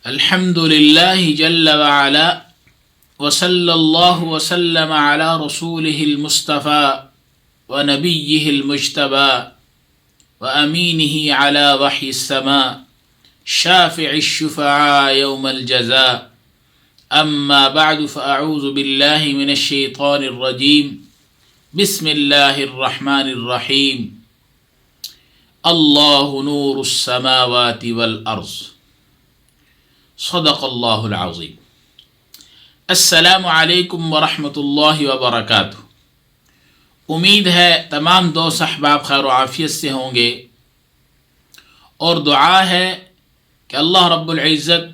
الحمد لله جل وعلا وصلى الله وسلم على رسوله المصطفى ونبيه المجتبى وأمينه على وحي السماء شافع الشفعاء يوم الجزاء أما بعد فأعوذ بالله من الشيطان الرجيم بسم الله الرحمن الرحيم الله نور السماوات والأرض صدق اللہ العظیم۔ السلام علیکم ورحمۃ اللہ وبرکاتہ۔ امید ہے تمام دوست احباب خیر و عافیت سے ہوں گے، اور دعا ہے کہ اللہ رب العزت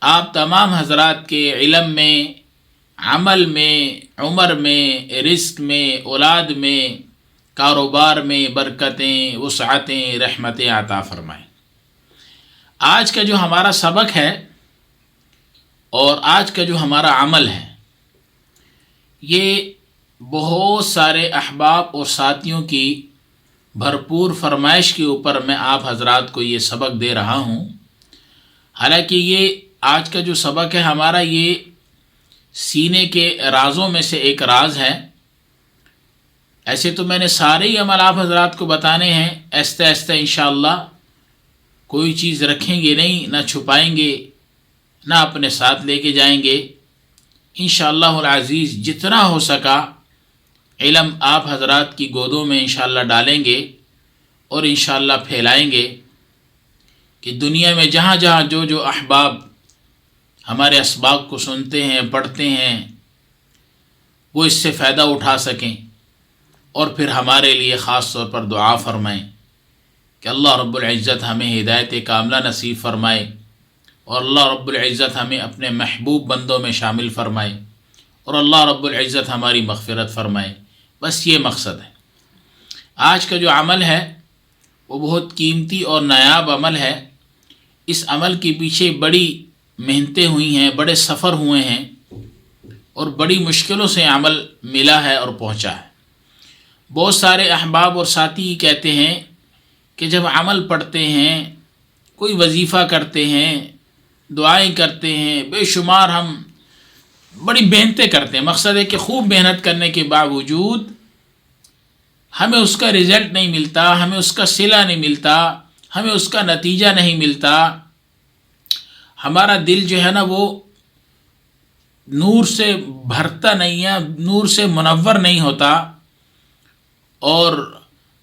آپ تمام حضرات کے علم میں، عمل میں، عمر میں، رزق میں، اولاد میں، کاروبار میں برکتیں، وسعتیں، رحمتیں عطا فرمائیں۔ آج کا جو ہمارا سبق ہے اور آج کا جو ہمارا عمل ہے، یہ بہت سارے احباب اور ساتھیوں کی بھرپور فرمائش کے اوپر میں آپ حضرات کو یہ سبق دے رہا ہوں۔ حالانکہ یہ آج کا جو سبق ہے ہمارا، یہ سینے کے رازوں میں سے ایک راز ہے۔ ایسے تو میں نے سارے ہی عمل آپ حضرات کو بتانے ہیں، آہستہ آہستہ انشاءاللہ کوئی چیز رکھیں گے نہیں، نہ چھپائیں گے، نہ اپنے ساتھ لے کے جائیں گے۔ انشاءاللہ العزیز جتنا ہو سکا علم آپ حضرات کی گودوں میں انشاءاللہ ڈالیں گے اور انشاءاللہ پھیلائیں گے کہ دنیا میں جہاں جہاں جو احباب ہمارے اسباق کو سنتے ہیں، پڑھتے ہیں، وہ اس سے فائدہ اٹھا سکیں، اور پھر ہمارے لیے خاص طور پر دعا فرمائیں کہ اللہ رب العزت ہمیں ہدایت کاملہ نصیب فرمائے، اور اللہ رب العزت ہمیں اپنے محبوب بندوں میں شامل فرمائے، اور اللہ رب العزت ہماری مغفرت فرمائے۔ بس یہ مقصد ہے۔ آج کا جو عمل ہے وہ بہت قیمتی اور نایاب عمل ہے۔ اس عمل کے پیچھے بڑی محنتیں ہوئی ہیں، بڑے سفر ہوئے ہیں، اور بڑی مشکلوں سے عمل ملا ہے اور پہنچا ہے۔ بہت سارے احباب اور ساتھی کہتے ہیں کہ جب عمل پڑھتے ہیں، کوئی وظیفہ کرتے ہیں، دعائیں کرتے ہیں، بے شمار ہم بڑی محنتیں کرتے ہیں، مقصد ہے کہ خوب محنت کرنے کے باوجود ہمیں اس کا رزلٹ نہیں ملتا، ہمیں اس کا صلہ نہیں ملتا، ہمیں اس کا نتیجہ نہیں ملتا۔ ہمارا دل جو ہے نا وہ نور سے بھرتا نہیں ہے، نور سے منور نہیں ہوتا، اور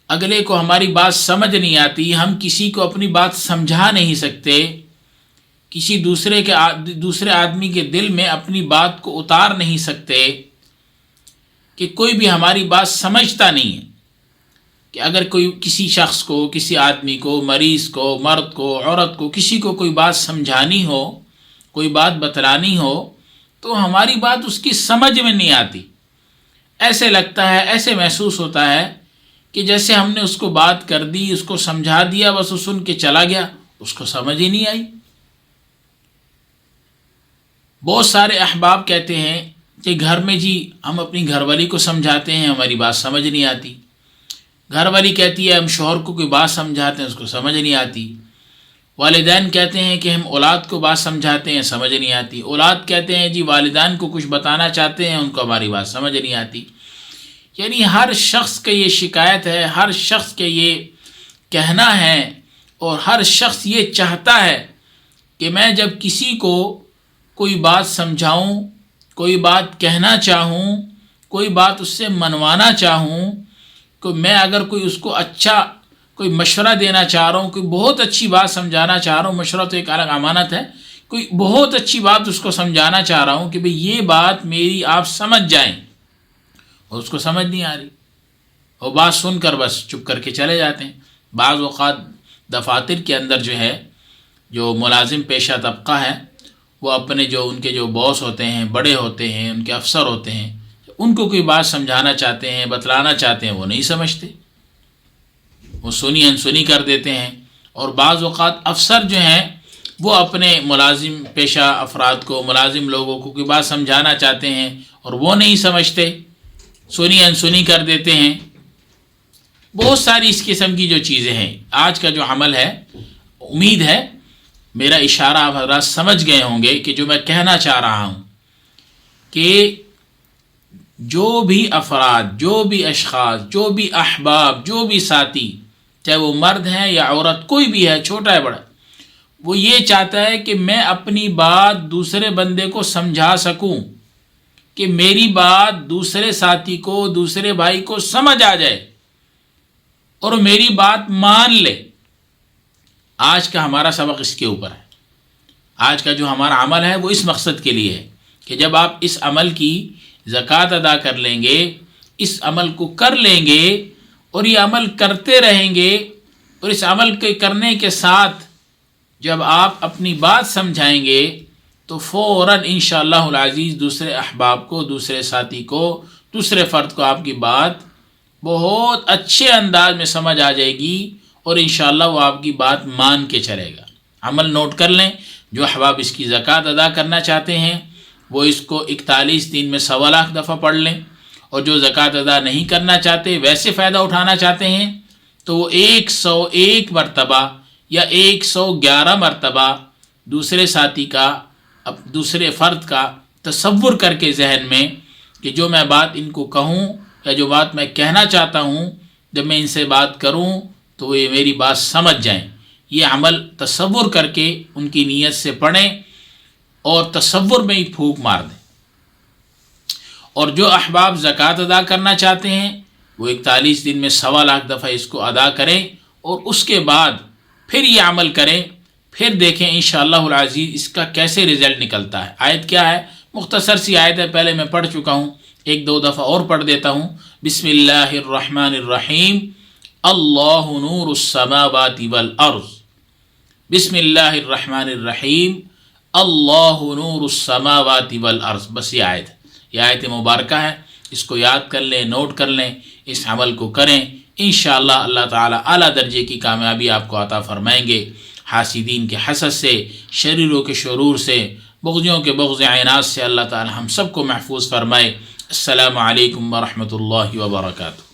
اگلے کو ہماری بات سمجھ نہیں آتی، ہم کسی کو اپنی بات سمجھا نہیں سکتے، کسی دوسرے آدمی کے دل میں اپنی بات کو اتار نہیں سکتے، کہ کوئی بھی ہماری بات سمجھتا نہیں ہے۔ کہ اگر کوئی کسی شخص کو، کسی آدمی کو، مریض کو، مرد کو، عورت کو، کسی کو کوئی بات سمجھانی ہو، کوئی بات بتلانی ہو، تو ہماری بات اس کی سمجھ میں نہیں آتی۔ ایسے لگتا ہے، ایسے محسوس ہوتا ہے کہ جیسے ہم نے اس کو بات کر دی، اس کو سمجھا دیا، بس وہ سن کے چلا گیا، اس کو سمجھ ہی نہیں آئی۔ بہت سارے احباب کہتے ہیں کہ گھر میں جی ہم اپنی گھر والی کو سمجھاتے ہیں، ہماری بات سمجھ نہیں آتی۔ گھر والی کہتی ہے ہم شوہر کو کوئی بات سمجھاتے ہیں، اس کو سمجھ نہیں آتی۔ والدین کہتے ہیں کہ ہم اولاد کو بات سمجھاتے ہیں، سمجھ نہیں آتی۔ اولاد کہتے ہیں جی والدین کو کچھ بتانا چاہتے ہیں، ان کو ہماری بات سمجھ نہیں آتی۔ یعنی ہر شخص کا یہ شکایت ہے، ہر شخص کے یہ کہنا ہے، اور ہر شخص یہ چاہتا ہے کہ میں جب کسی کو کوئی بات سمجھاؤں، کوئی بات کہنا چاہوں، کوئی بات اس سے منوانا چاہوں، کہ میں اگر کوئی اس کو اچھا کوئی مشورہ دینا چاہ رہا ہوں، کوئی بہت اچھی بات سمجھانا چاہ رہا ہوں، مشورہ تو ایک الگ امانت ہے، کوئی بہت اچھی بات اس کو سمجھانا چاہ رہا ہوں کہ بھئی یہ بات میری آپ سمجھ جائیں، اور اس کو سمجھ نہیں آ رہی، وہ بات سن کر بس چپ کر کے چلے جاتے ہیں۔ بعض اوقات دفاتر کے اندر جو ہے، جو ملازم پیشہ طبقہ ہے، وہ اپنے ان کے جو باس ہوتے ہیں، بڑے ہوتے ہیں، ان کے افسر ہوتے ہیں، ان کو کوئی بات سمجھانا چاہتے ہیں، بتلانا چاہتے ہیں، وہ نہیں سمجھتے، وہ سنی انسنی کر دیتے ہیں۔ اور بعض اوقات افسر جو ہیں وہ اپنے ملازم پیشہ افراد کو، ملازم لوگوں کو کوئی بات سمجھانا چاہتے ہیں، اور وہ نہیں سمجھتے، سنی انسنی کر دیتے ہیں۔ بہت ساری اس قسم کی جو چیزیں ہیں۔ آج کا جو عمل ہے، امید ہے میرا اشارہ آپ حضرات سمجھ گئے ہوں گے کہ جو میں کہنا چاہ رہا ہوں کہ جو بھی افراد، جو بھی اشخاص، جو بھی احباب، جو بھی ساتھی، چاہے وہ مرد ہیں یا عورت، کوئی بھی ہے، چھوٹا ہے بڑا، وہ یہ چاہتا ہے کہ میں اپنی بات دوسرے بندے کو سمجھا سکوں، کہ میری بات دوسرے ساتھی کو، دوسرے بھائی کو سمجھ آ جائے اور میری بات مان لے۔ آج کا ہمارا سبق اس کے اوپر ہے۔ آج کا جو ہمارا عمل ہے وہ اس مقصد کے لیے ہے کہ جب آپ اس عمل کی زکوٰۃ ادا کر لیں گے، اس عمل کو کر لیں گے اور یہ عمل کرتے رہیں گے، اور اس عمل کے کرنے کے ساتھ جب آپ اپنی بات سمجھائیں گے تو فوراً انشاءاللہ العزیز دوسرے احباب کو، دوسرے ساتھی کو، دوسرے فرد کو آپ کی بات بہت اچھے انداز میں سمجھ آ جائے گی اور انشاءاللہ وہ آپ کی بات مان کے چلے گا۔ عمل نوٹ کر لیں، جو احباب اس کی زکوٰۃ ادا کرنا چاہتے ہیں وہ اس کو 41 دن میں 1.25 لاکھ دفعہ پڑھ لیں، اور جو زکوٰۃ ادا نہیں کرنا چاہتے، ویسے فائدہ اٹھانا چاہتے ہیں، تو وہ 101 مرتبہ یا 111 مرتبہ دوسرے ساتھی کا، دوسرے فرد کا تصور کر کے ذہن میں کہ جو میں بات ان کو کہوں یا جو بات میں کہنا چاہتا ہوں، جب میں ان سے بات کروں تو وہ یہ میری بات سمجھ جائیں۔ یہ عمل تصور کر کے ان کی نیت سے پڑھیں اور تصور میں ہی پھونک مار دیں۔ اور جو احباب زکوٰۃ ادا کرنا چاہتے ہیں وہ 41 دن میں 1.25 لاکھ دفعہ اس کو ادا کریں، اور اس کے بعد پھر یہ عمل کریں، پھر دیکھیں انشاءاللہ العزیز اس کا کیسے رزلٹ نکلتا ہے۔ آیت کیا ہے؟ مختصر سی آیت ہے، پہلے میں پڑھ چکا ہوں، 1-2 دفعہ اور پڑھ دیتا ہوں۔ بسم اللہ الرحمن الرحیم، اللہ نور السماوات والارض، بسم اللہ الرحمن الرحیم، اللہ نور السماوات والارض۔ بس یہ آیت ہے، یہ آیت مبارکہ ہے، اس کو یاد کر لیں، نوٹ کر لیں، اس عمل کو کریں، انشاءاللہ اللہ تعالیٰ اعلیٰ درجے کی کامیابی آپ کو عطا فرمائیں گے۔ حاسدین کے حسد سے، شریروں کے شرور سے، بغضیوں کے بغض عینات سے اللہ تعالیٰ ہم سب کو محفوظ فرمائے۔ السلام علیکم ورحمۃ اللہ وبرکاتہ۔